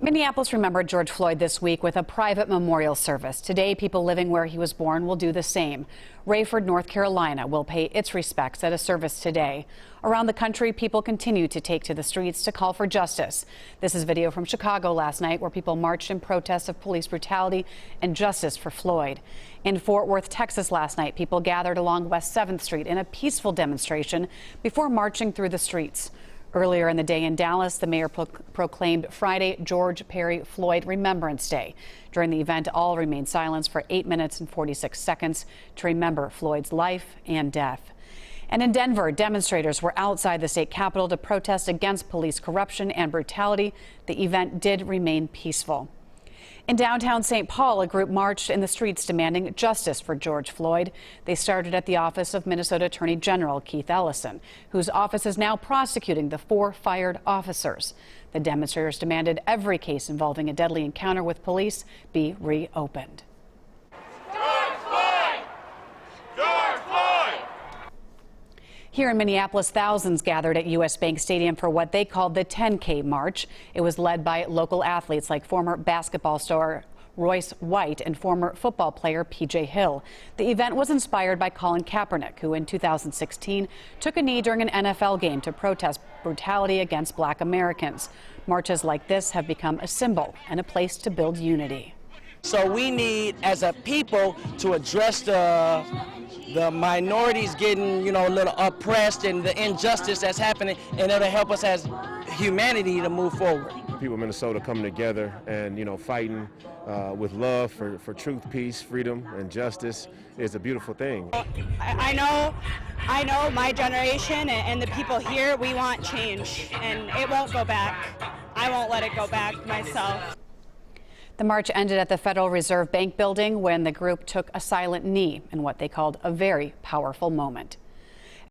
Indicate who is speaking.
Speaker 1: Minneapolis remembered George Floyd this week with a private memorial service. Today, people living where he was born will do the same. Rayford, North Carolina will pay its respects at a service today. Around the country, people continue to take to the streets to call for justice. This is video from Chicago last night where people marched in protest of police brutality and justice for Floyd. In Fort Worth, Texas last night, people gathered along West 7th Street in a peaceful demonstration before marching through the streets. Earlier in the day in Dallas, the mayor proclaimed Friday George Perry Floyd Remembrance Day. During the event, all remained silent for 8 minutes and 46 seconds to remember Floyd's life and death. And in Denver, demonstrators were outside the state capitol to protest against police corruption and brutality. The event did remain peaceful. In downtown St. Paul, a group marched in the streets demanding justice for George Floyd. They started at the office of Minnesota Attorney General Keith Ellison, whose office is now prosecuting the 4 fired officers. The demonstrators demanded every case involving a deadly encounter with police be reopened. Here in Minneapolis, thousands gathered at U.S. Bank Stadium for what they called the 10K March. It was led by local athletes like former basketball star Royce White and former football player P.J. Hill. The event was inspired by Colin Kaepernick, who in 2016 took a knee during an NFL game to protest brutality against Black Americans. Marches like this have become a symbol and a place to build unity.
Speaker 2: So we need, as a people, to address the minorities getting, a little oppressed and the injustice that's happening, and it'll help us as humanity to move forward.
Speaker 3: People in Minnesota coming together and, fighting with love for truth, peace, freedom, and justice is a beautiful thing.
Speaker 4: I know my generation and the people here, we want change, and it won't go back. I won't let it go back myself.
Speaker 1: The march ended at the Federal Reserve Bank building when the group took a silent knee in what they called a very powerful moment.